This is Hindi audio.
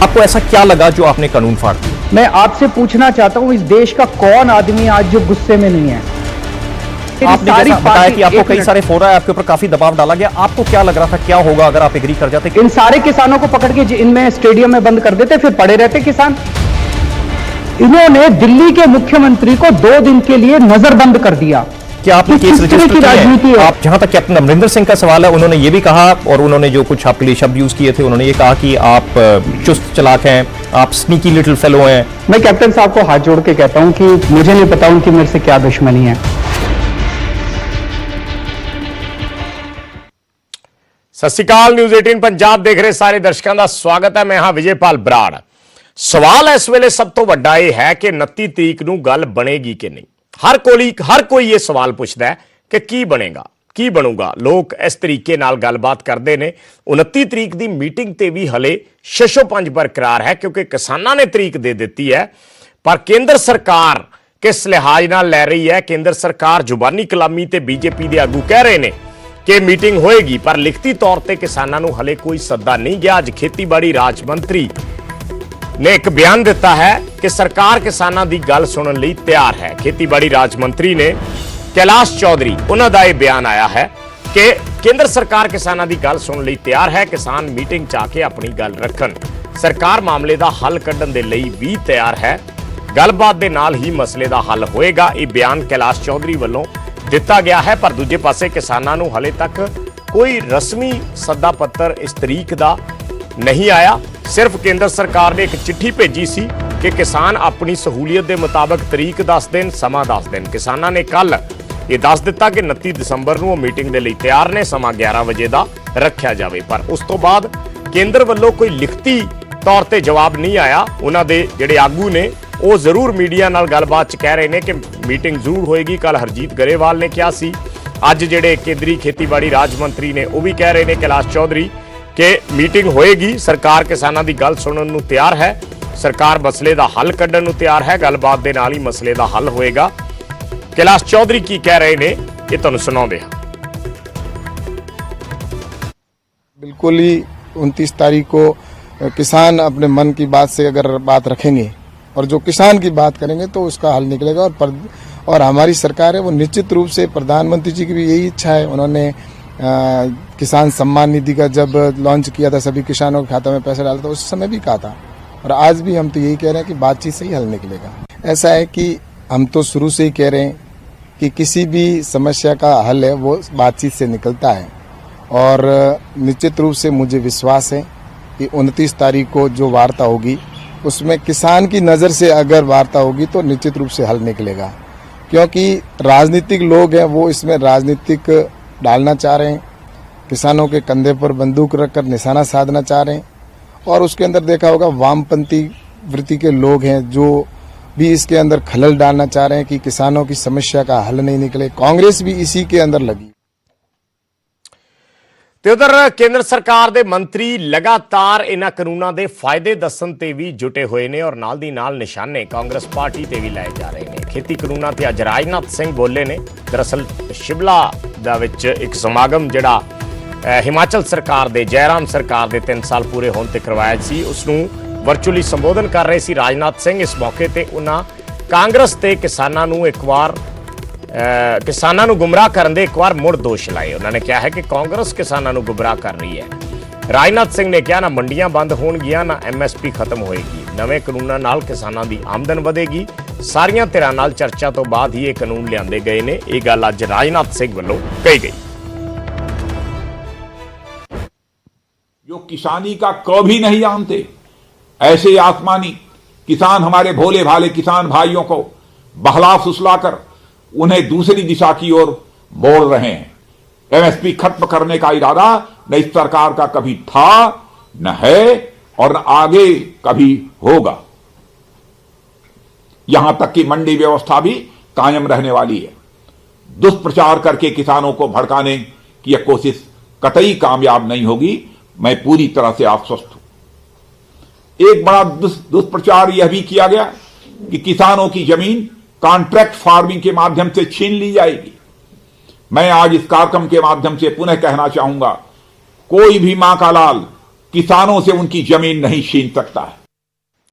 आपको ऐसा क्या लगा जो आपने कानून फाड़ दिया? मैं आपसे पूछना चाहता हूं, इस देश का कौन आदमी आज जो गुस्से में नहीं है? आपने जैसा बताया कि आपको कई सारे फोन आए, आपके ऊपर काफी दबाव डाला गया, आपको क्या लग रहा था क्या होगा अगर आप एग्री कर जाते? इन सारे किसानों को पकड़ के इनमें स्टेडियम में बंद कर देते, फिर पड़े रहते किसान। इन्होंने दिल्ली के मुख्यमंत्री को 2 दिन के लिए नजरबंद कर दिया। क्या आपने केस रजिस्टर किया है? आप जहां तक कैप्टन अमरिंदर सिंह का सवाल है, उन्होंने ये भी कहा और उन्होंने जो कुछ आपके लिए शब्द यूज किए थे, उन्होंने ये कहा कि आप चुस्त चालाक हैं, आप स्नीकी लिटिल फेलो हैं। मैं कैप्टन साहब को हाथ जोड़ के कहता हूं कि मुझे नहीं पता उनकी मेरे से क्या दुश्मनी है। सत श्री अकाल, न्यूज़ 18 पंजाब देख रहे सारे दर्शकों का स्वागत है। मैं हाँ विजयपाल बराड़। सवाल इस वेले सब तो वड्डा यह है कि 29 तरीक नूं गल बनेगी कि नहीं। हर कोई ये सवाल पूछता है कि की बनेगा, की बनूगा। लोग इस तरीके नाल गलबात करते हैं। 29 तरीक की मीटिंग ते भी हले शशोपंज बरकरार है क्योंकि किसानों ने तरीक दे दी है, पर केंद्र सरकार किस लिहाज नाल लै रही है। केंद्र सरकार जुबानी कलामी ते बीजेपी के आगू कह रहे हैं कि मीटिंग होएगी, पर लिखती तौर पर किसानों को हले कोई सद्दा नहीं गया। अज खेतीबाड़ी राज मंत्री ने एक बयान दिता है कि सरकार किसानों की गल सुनने लई तैयार है। खेतीबाड़ी राज मंत्री ने कैलाश चौधरी, उन्होंने यह बयान आया है कि केंद्र सरकार किसानों की गल सुनने लई तैयार है। किसान मीटिंग च आके अपनी गल रखन, सरकार मामले का हल कढ़न दे लई भी तैयार है। गलबात दे नाल ही मसले का हल होएगा। यह बयान कैलाश चौधरी वालों दिता गया है, पर दूजे पासे किसानों को हले तक कोई रस्मी सद्दा पत्र इस तरीक का नहीं आया। सिर्फ केंद्र सरकार ने एक चिट्ठी भेजी सी कि किसान अपनी सहूलियत के मुताबिक तरीक दस देन, समा दस देन। किसानों ने कल ये दस दिता कि 29 दिसंबर को मीटिंग के लिए तैयार ने, समा 11 बजे का रखा जाए। पर उस तो बाद केंद्र वालों कोई लिखती तौर पर जवाब नहीं आया। उन्होंने जिहड़े आगू ने वो जरूर मीडिया नाल गलबात कह रहे हैं कि मीटिंग जरूर होएगी। कल हरजीत गरेवाल ने कहा सी, अज जिहड़े केंद्रीय खेतीबाड़ी राज मंत्री ने वो भी कह रहे हैं कैलाश चौधरी कि मीटिंग होएगी। सरकार किसानों की गल सुनने को तैयार है, सरकार मसले का हल कढ़न को तैयार है। गलबात के नाल ही मसले का हल होएगा। कैलाश चौधरी की कह रहे हैं ये तुहानूं सुणाउंदे हां। बिल्कुल ही 29 तारीख को किसान अपने मन की बात से अगर बात रखेंगे और जो किसान की बात करेंगे तो उसका हल निकलेगा। और हमारी सरकार है वो निश्चित रूप से, प्रधानमंत्री जी की भी यही इच्छा है। उन्होंने किसान सम्मान निधि का जब लॉन्च किया था, सभी किसानों के खाते में पैसा डाला था, उस समय भी कहा था और आज भी हम तो यही कह रहे हैं कि बातचीत से ही हल निकलेगा। ऐसा है कि हम तो शुरू से ही कह रहे हैं कि किसी भी समस्या का हल है वो बातचीत से निकलता है और निश्चित रूप से मुझे विश्वास है कि 29 तारीख को जो वार्ता होगी उसमें किसान की नज़र से अगर वार्ता होगी तो निश्चित रूप से हल निकलेगा। क्योंकि राजनीतिक लोग हैं वो इसमें राजनीतिक डालना चाह रहे हैं, किसानों के कंधे पर बंदूक रखकर निशाना साधना चाह रहे हैं। और उसके अंदर देखा होगा वामपंथी वृत्ति के लोग हैं जो भी इसके अंदर खलल डालना चाह रहे हैं कि किसानों की समस्या का हल नहीं निकले। कांग्रेस भी इसी के अंदर लगी। तो उधर केंद्र सरकार के मंत्री लगातार इन्हां कानूनों के फायदे दसन ते भी जुटे हुए हैं और नाल दी नाल निशाने कांग्रेस पार्टी ते भी लाए जा रहे हैं। खेती कानूनों ते अज राजनाथ सिंह बोले ने। दरअसल शिमला दा विच एक समागम जिहड़ा हिमाचल सरकार दे, जयराम सरकार दे 3 साल पूरे होने ते करवाया सी, उसनूं वर्चुअली संबोधन कर रहे सी राजनाथ सिंह। इस मौके ते उन्हां कांग्रेस ते किसानां नूं एक बार किसानों को गुमराह करने दे एक बार मुड़ दोष लाए। उन्होंने कहा है कि कांग्रेस किसानों को गुमराह कर रही है। राजनाथ सिंह ने कहा ना मंडियां बंद होणगियां ना MSP खत्म होएगी, नवे कानूनों नाल किसानों की आमदन बढ़ेगी। सारियां धिरां नाल चर्चा तो बाद ही ये कानून लियाए गए ने। यह गल अज राजनाथ सिंह वालों कही गई। जो किसानी का क भी नहीं जानते, ऐसे आसमानी किसान, हमारे भोले भाले किसान भाइयों को बहला फुसलाकर उन्हें दूसरी दिशा की ओर मोड़ रहे हैं। MSP खत्म करने का इरादा न इस सरकार का कभी था, न है और न आगे कभी होगा। यहां तक कि मंडी व्यवस्था भी कायम रहने वाली है। दुष्प्रचार करके किसानों को भड़काने की यह कोशिश कतई कामयाब नहीं होगी। मैं पूरी तरह से आश्वस्त हूं। एक बड़ा दुष्प्रचार यह भी किया गया कि किसानों की जमीन कॉन्ट्रैक्ट फार्मिंग के माध्यम से छीन ली जाएगी। मैं आज इस कार्यक्रम के माध्यम से पुनः कहना चाहूंगा, कोई भी मां का लाल किसानों से उनकी जमीन नहीं छीन सकता है।